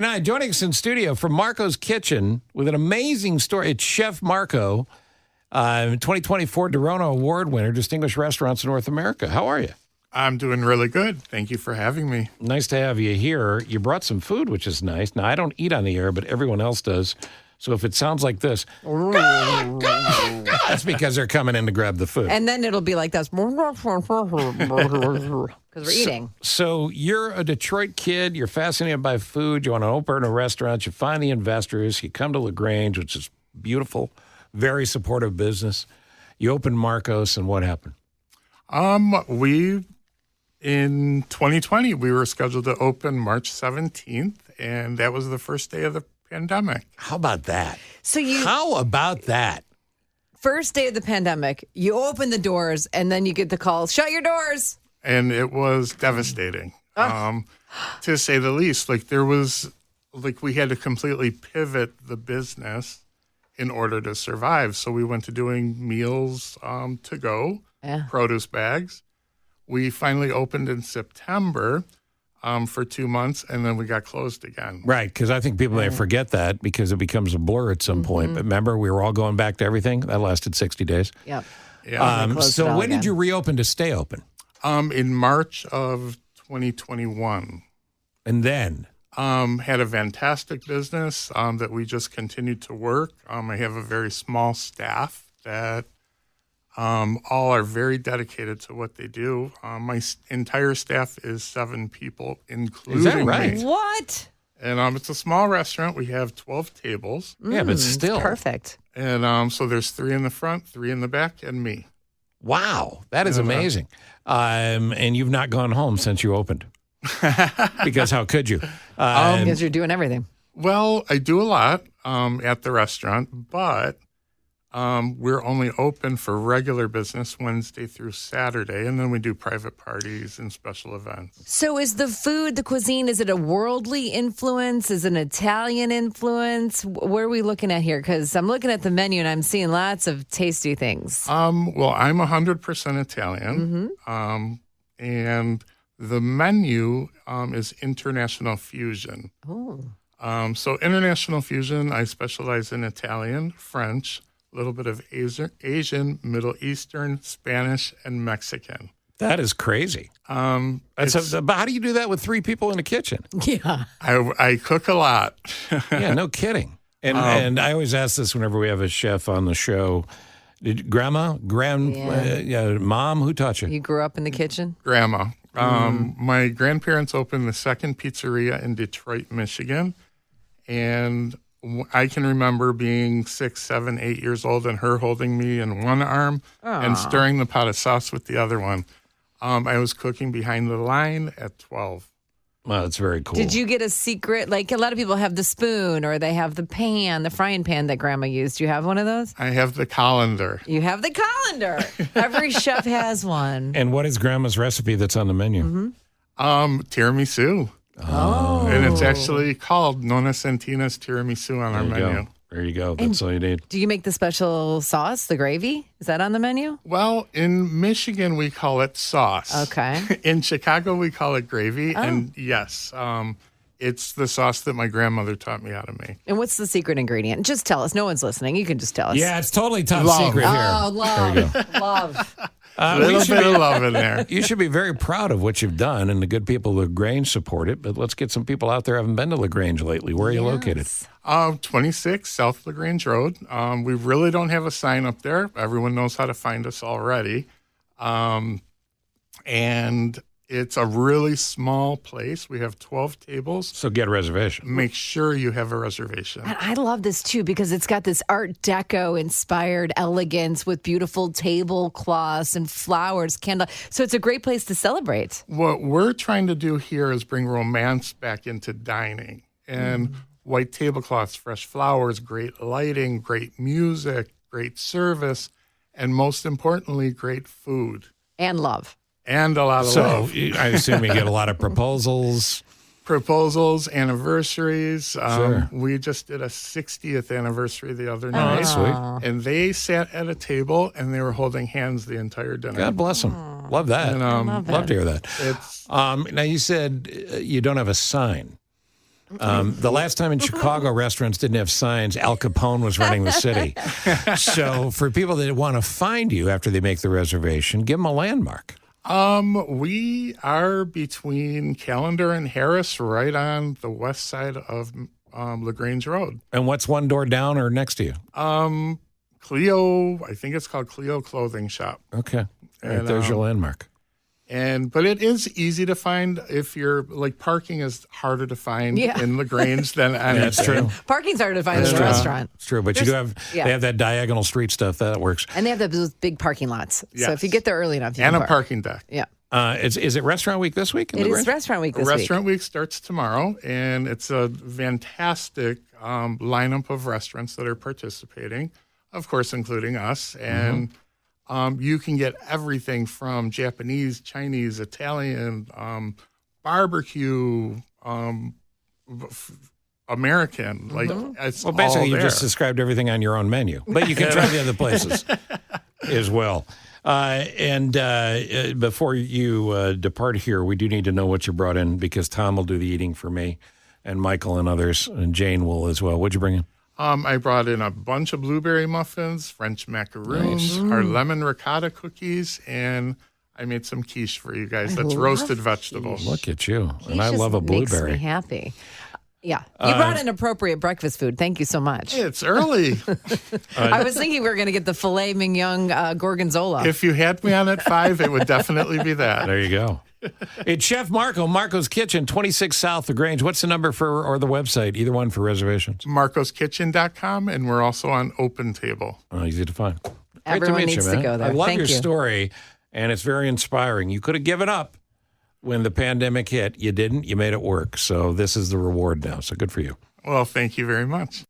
Now, joining us in studio from Marco's Kitchen with an amazing story. It's Chef Marco, 2024 DeRono Award winner, Distinguished Restaurants in North America. How are you? I'm doing really good. Thank you for having me. Nice to have you here. You brought some food, which is nice. Now, I don't eat on the air, but everyone else does. So if it sounds like this, that's because they're coming in to grab the food. And then it'll be like this because we're eating. So you're a Detroit kid. You're fascinated by food. You want to open a restaurant. You find the investors. You come to LaGrange, which is beautiful, very supportive business. You open Marco's, and what happened? In 2020, we were scheduled to open March 17th, and that was the first day of the pandemic. How about that? How about that? First day of the pandemic, you open the doors, and then you get the call, shut your doors. And it was devastating, to say the least. We had to completely pivot the business in order to survive. So we went to doing meals to go, produce bags. We finally opened in September for 2 months, and then we got closed again. Right, because I think people may forget that because it becomes a blur at some point. But remember, we were all going back to everything. That lasted 60 days. Yep. Yeah. So when did you reopen to stay open? In March of 2021. And then? Had a fantastic business that we just continued to work. I have a very small staff that all are very dedicated to what they do. My entire staff is 7 people, including Is that right? me. What? And it's a small restaurant. We have 12 tables. Yeah, but still. Perfect. And so there's 3 in the front, 3 in the back, and me. Wow, that is amazing. And you've not gone home since you opened. Because how could you? Because you're doing everything. Well, I do a lot at the restaurant, but we're only open for regular business Wednesday through Saturday, and then we do private parties and special events. So is the food, the cuisine, is it a worldly influence? Is it an Italian influence? Where are we looking at here? Because I'm looking at the menu and I'm seeing lots of tasty things. Well, I'm 100% Italian, and the menu is international fusion. Oh. So international fusion, I specialize in Italian, French, a little bit of Asian, Middle Eastern, Spanish, and Mexican. That is crazy. But how do you do that with 3 people in a kitchen? Yeah. I cook a lot. Yeah, no kidding. And I always ask this whenever we have a chef on the show. Mom, who taught you? You grew up in the kitchen? Grandma. My grandparents opened the second pizzeria in Detroit, Michigan. And I can remember being 6, 7, 8 years old and her holding me in one arm and stirring the pot of sauce with the other one. I was cooking behind the line at 12. Well, that's very cool. Did you get a secret? Like a lot of people have the spoon or they have the pan, the frying pan that Grandma used. Do you have one of those? I have the colander. You have the colander. Every chef has one. And what is Grandma's recipe that's on the menu? Tiramisu. Oh. And it's actually called Nonna Santina's Tiramisu on our menu. There you go. That's all you need. Do you make the special sauce, the gravy? Is that on the menu? Well, in Michigan, we call it sauce. Okay. In Chicago, we call it gravy. And yes, it's the sauce that my grandmother taught me how to make. And what's the secret ingredient? Just tell us. No one's listening. You can just tell us. Yeah, it's totally top Love. secret here. Oh, love. There you go. Love. A little bit of love in there. You should be very proud of what you've done, and the good people of LaGrange support it. But let's get some people out there who haven't been to LaGrange lately. Where are you located? 26 South LaGrange Road. We really don't have a sign up there. Everyone knows how to find us already. And it's a really small place. We have 12 tables. So get a reservation. Make sure you have a reservation. And I love this, too, because it's got this Art Deco-inspired elegance with beautiful tablecloths and flowers, candle. So it's a great place to celebrate. What we're trying to do here is bring romance back into dining. And white tablecloths, fresh flowers, great lighting, great music, great service, and most importantly, great food. And love. And a lot of love. So I assume you get a lot of proposals. Anniversaries. Sure. We just did a 60th anniversary the other night. That's sweet. And they sat at a table and they were holding hands the entire dinner. God bless them. Love that. And, love to hear that. It's Now, you said you don't have a sign. The last time in Chicago, restaurants didn't have signs. Al Capone was running the city. So for people that want to find you after they make the reservation, give them a landmark. We are between Callender and Harris, right on the west side of LaGrange Road. And what's one door down or next to you? Cleo, I think it's called Cleo Clothing Shop. Okay. All right, there's your landmark. But it is easy to find if you're like parking is harder to find in LaGrange than anything. That's true. Parking's harder to find in a restaurant. It's true, but you do have they have that diagonal street stuff that works. And they have those big parking lots. Yes. So if you get there early enough, you and can a park. parking deck. Yeah. Is it Restaurant Week this week? It is Restaurant Week this week. Restaurant Week starts tomorrow, and it's a fantastic lineup of restaurants that are participating, of course, including us. And you can get everything from Japanese, Chinese, Italian, barbecue, American. Like it's Well, basically, all you there. just described everything on your own menu, but you can try the other places as well. Before you depart here, we do need to know what you brought in because Tom will do the eating for me, and Michael and others, and Jane will as well. What'd you bring in? I brought in a bunch of blueberry muffins, French macaroons, our lemon ricotta cookies, and I made some quiche for you guys. That's roasted vegetables. Look at you. Quiche And I love a blueberry. Makes me happy. Yeah. You brought in appropriate breakfast food. Thank you so much. It's early. I was thinking we were going to get the filet mignon gorgonzola. If you had me on at 5, it would definitely be that. There you go. It's Chef Marco, Marco's Kitchen, 26 South LaGrange. What's the number or the website? Either one for reservations. MarcosKitchen.com, and we're also on Open Table. Easy to find. Great Everyone to meet needs you, to man. go there. I love Thank your you. story, and it's very inspiring. You could have given up when the pandemic hit. You didn't. You made it work. So this is the reward now. So good for you. Well, thank you very much.